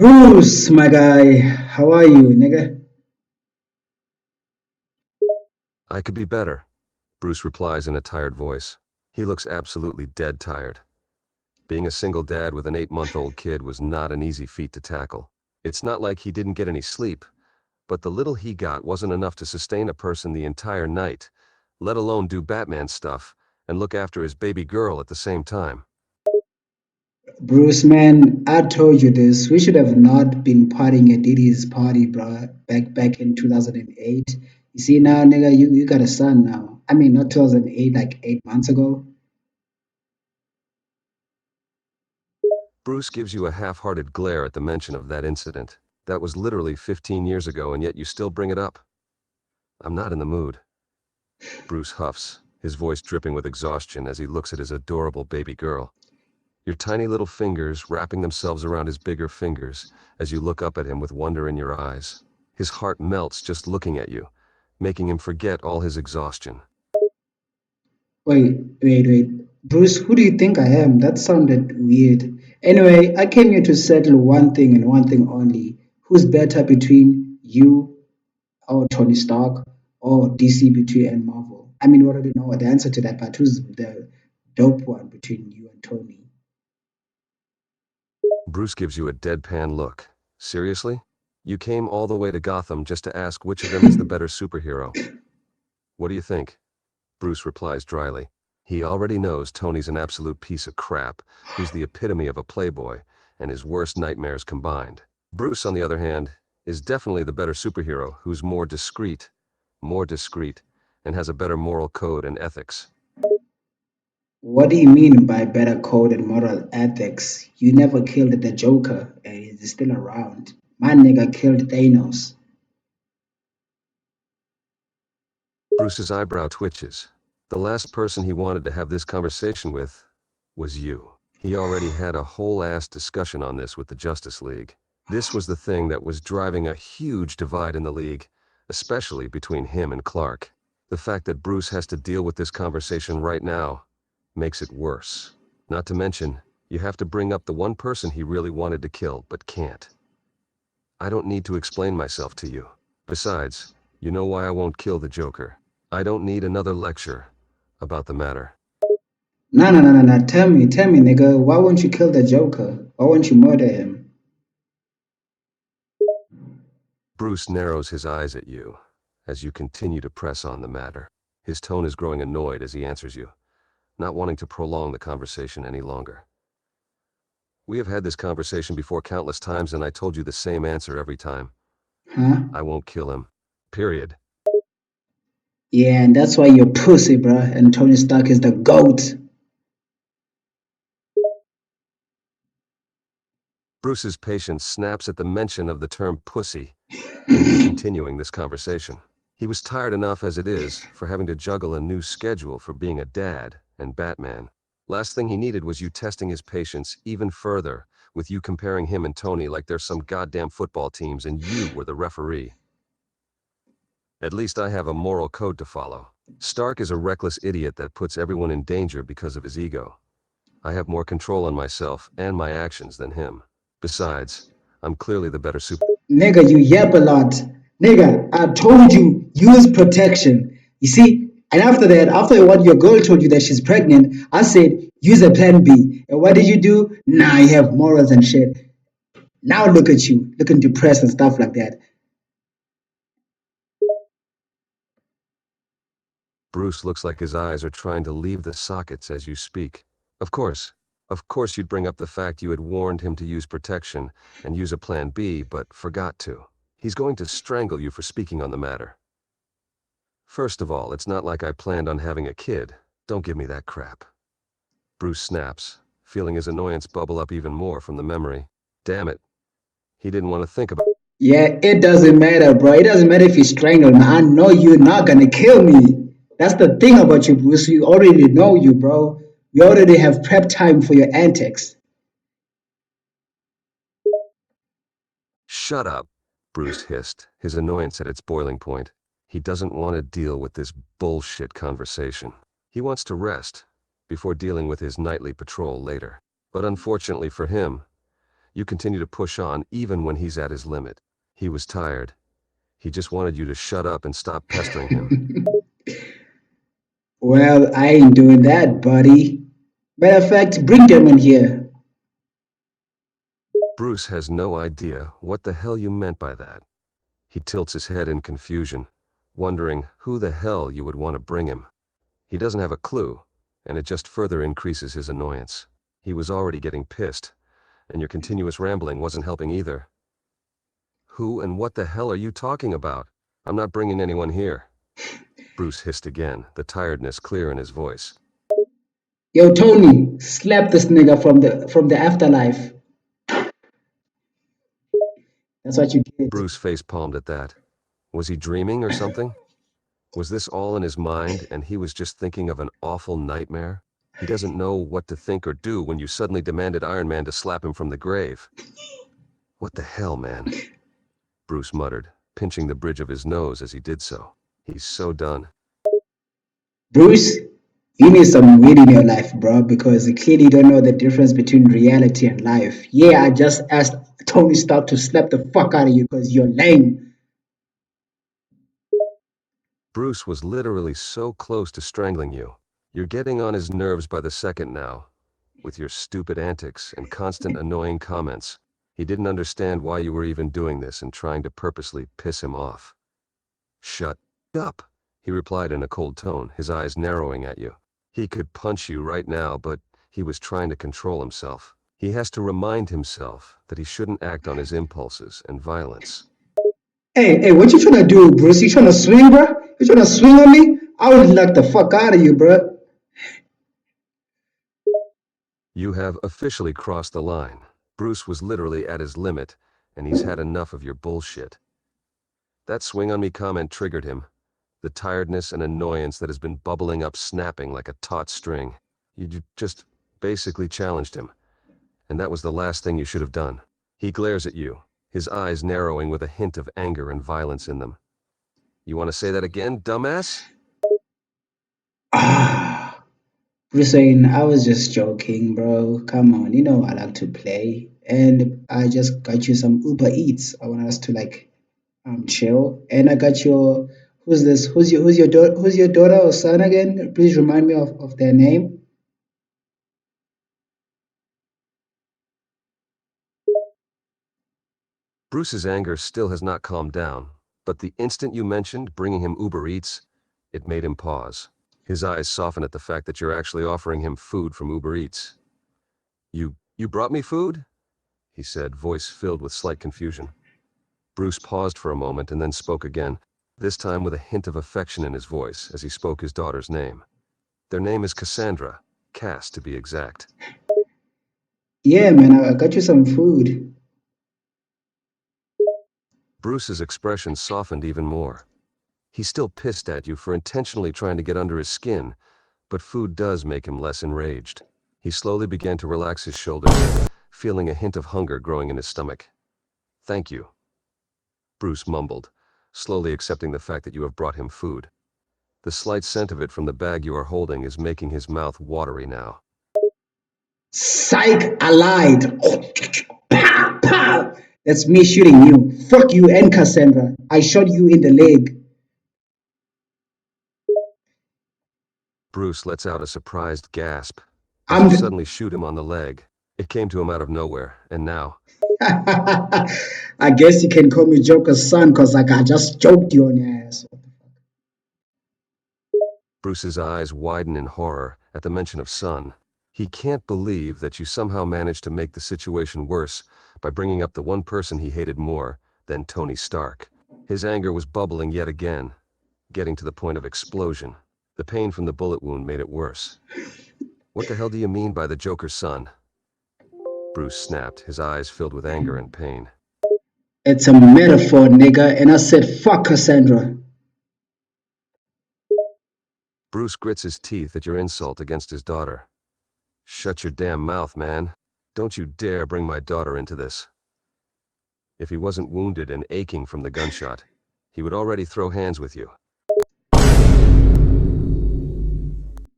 Bruce, my guy, how are you, nigga? I could be better, Bruce replies in a tired voice. He looks absolutely dead tired. Being a single dad with an 8-month-old kid was not an easy feat to tackle. It's not like he didn't get any sleep, but the little he got wasn't enough to sustain a person the entire night, let alone do Batman stuff and look after his baby girl at the same time. Bruce, man, I told you this. We should have not been partying at Diddy's party, bro, back in 2008. You see now, nigga, you got a son now. I mean, not 2008, like 8 months ago. Bruce gives you a half-hearted glare at the mention of that incident. That was literally 15 years ago, and yet you still bring it up. I'm not in the mood. Bruce huffs, his voice dripping with exhaustion as he looks at his adorable baby girl. Your tiny little fingers wrapping themselves around his bigger fingers as you look up at him with wonder in your eyes. His heart melts just looking at you, making him forget all his exhaustion. Wait. Bruce, who do you think I am? That sounded weird. Anyway, I came here to settle one thing and one thing only. Who's better between you or Tony Stark or DC between and Marvel? I mean, we already know the answer to that, but who's the dope one between you and Tony? Bruce gives you a deadpan look. Seriously? You came all the way to Gotham just to ask which of them is the better superhero. What do you think? Bruce replies dryly. He already knows Tony's an absolute piece of crap, who's the epitome of a playboy, and his worst nightmares combined. Bruce, on the other hand, is definitely the better superhero, who's more discreet, and has a better moral code and ethics. What do you mean by better code and moral ethics? You never killed the Joker and he's still around. My nigga killed Thanos. Bruce's eyebrow twitches. The last person he wanted to have this conversation with was you. He already had a whole-ass discussion on this with the Justice League. This was the thing that was driving a huge divide in the league, especially between him and Clark. The fact that Bruce has to deal with this conversation right now makes it worse. Not to mention, you have to bring up the one person he really wanted to kill but can't. I don't need to explain myself to you. Besides, you know why I won't kill the Joker. I don't need another lecture about the matter. No. Tell me, nigga, why won't you kill the Joker? Why won't you murder him? Bruce narrows his eyes at you as you continue to press on the matter. His tone is growing annoyed as he answers you, not wanting to prolong the conversation any longer. We have had this conversation before countless times, and I told you the same answer every time. Huh? I won't kill him. Period. Yeah, and that's why you're pussy, bruh, and Tony Stark is the GOAT. Bruce's patience snaps at the mention of the term pussy and you continuing this conversation. He was tired enough as it is for having to juggle a new schedule for being a dad and Batman. Last thing he needed was you testing his patience even further, with you comparing him and Tony like they're some goddamn football teams and you were the referee. At least I have a moral code to follow. Stark is a reckless idiot that puts everyone in danger because of his ego. I have more control on myself and my actions than him. Besides, I'm clearly the better super. Nigga, you yap a lot. Nigga, I told you, use protection. You see? And after that, after what your girl told you that she's pregnant, I said, use a plan B. And what did you do? Nah, you have morals and shit. Now look at you, looking depressed and stuff like that. Bruce looks like his eyes are trying to leave the sockets as you speak. Of course. Of course you'd bring up the fact you had warned him to use protection and use a plan B, but forgot to. He's going to strangle you for speaking on the matter. First of all, it's not like I planned on having a kid. Don't give me that crap. Bruce snaps, feeling his annoyance bubble up even more from the memory. Damn it. He didn't want to think about. Yeah, it doesn't matter, bro. It doesn't matter if you strangle me. I know you're not gonna kill me. That's the thing about you, Bruce. We already know you, bro. We already have prep time for your antics. Shut up, Bruce hissed, his annoyance at its boiling point. He doesn't want to deal with this bullshit conversation. He wants to rest before dealing with his nightly patrol later. But unfortunately for him, You continue to push on even when he's at his limit. He was tired. He just wanted you to shut up and stop pestering him. Well, I ain't doing that, buddy. Matter of fact, bring them in here. Bruce has no idea what the hell you meant by that. He tilts his head in confusion, wondering who the hell you would want to bring him. He doesn't have a clue, and it just further increases his annoyance. He was already getting pissed, and your continuous rambling wasn't helping either. Who and what the hell are you talking about? I'm not bringing anyone here. Bruce hissed again, the tiredness clear in his voice. Yo, Tony, slap this nigga from the afterlife. That's what you get. Bruce face-palmed at that. Was he dreaming or something? Was this all in his mind and he was just thinking of an awful nightmare? He doesn't know what to think or do when you suddenly demanded Iron Man to slap him from the grave. What the hell, man? Bruce muttered, pinching the bridge of his nose as he did so. He's so done. Bruce, you need some weed in your life, bro, because you clearly don't know the difference between reality and life. Yeah, I just asked Tony Stark to slap the fuck out of you because you're lame. Bruce was literally so close to strangling you. You're getting on his nerves by the second now, with your stupid antics and constant annoying comments. He didn't understand why you were even doing this and trying to purposely piss him off. Shut up, he replied in a cold tone, his eyes narrowing at you. He could punch you right now, but he was trying to control himself. He has to remind himself that he shouldn't act on his impulses and violence. Hey, what you trying to do, Bruce? You trying to swing, bro? You trying to swing on me? I would knock the fuck out of you, bro. You have officially crossed the line. Bruce was literally at his limit, and he's had enough of your bullshit. That swing on me comment triggered him, the tiredness and annoyance that has been bubbling up snapping like a taut string. You just basically challenged him, and that was the last thing you should have done. He glares at you, his eyes narrowing with a hint of anger and violence in them. You want to say that again, dumbass? Ah, Bruce Wayne, I was just joking, bro. Come on, you know I like to play, and I just got you some Uber Eats. I want us to chill, and I got your who's this? Who's your daughter or son again? Please remind me of their name. Bruce's anger still has not calmed down, but the instant you mentioned bringing him Uber Eats, it made him pause. His eyes softened at the fact that you're actually offering him food from Uber Eats. You brought me food? He said, voice filled with slight confusion. Bruce paused for a moment and then spoke again, this time with a hint of affection in his voice as he spoke his daughter's name. Their name is Cassandra, Cass to be exact. Yeah, man, I got you some food. Bruce's expression softened even more. He's still pissed at you for intentionally trying to get under his skin, but food does make him less enraged. He slowly began to relax his shoulders, feeling a hint of hunger growing in his stomach. Thank you, Bruce mumbled, slowly accepting the fact that you have brought him food. The slight scent of it from the bag you are holding is making his mouth watery now. Psych, I lied. Pow, pow. That's me shooting you. Fuck you and Cassandra. I shot you in the leg. Bruce lets out a surprised gasp as I'm you the, suddenly shoot him on the leg. It came to him out of nowhere, and now, I guess you can call me Joker's son because I just joked you on your ass. Bruce's eyes widen in horror at the mention of son. He can't believe that you somehow managed to make the situation worse by bringing up the one person he hated more than Tony Stark. His anger was bubbling yet again, getting to the point of explosion. The pain from the bullet wound made it worse. What the hell do you mean by the Joker's son? Bruce snapped, his eyes filled with anger and pain. It's a metaphor, nigga, and I said fuck Cassandra. Bruce grits his teeth at your insult against his daughter. Shut your damn mouth, man. Don't you dare bring my daughter into this. If he wasn't wounded and aching from the gunshot, he would already throw hands with you.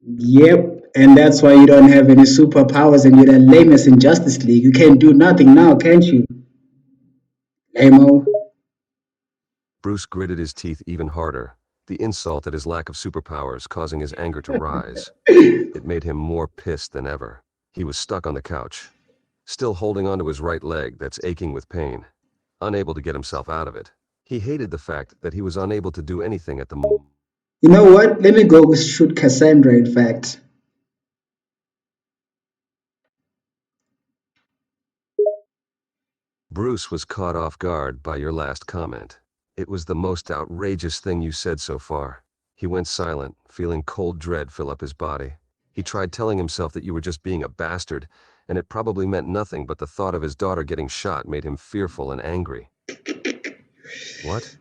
Yep, and that's why you don't have any superpowers and you're the lamest in Justice League. You can do nothing now, can't you? Lamo. Bruce gritted his teeth even harder, the insult at his lack of superpowers causing his anger to rise. It made him more pissed than ever. He was stuck on the couch, still holding onto his right leg that's aching with pain, unable to get himself out of it. He hated the fact that he was unable to do anything at the moment. You know what? Let me go shoot Cassandra, in fact. Bruce was caught off guard by your last comment. It was the most outrageous thing you said so far. He went silent, feeling cold dread fill up his body. He tried telling himself that you were just being a bastard, and it probably meant nothing, but the thought of his daughter getting shot made him fearful and angry. What?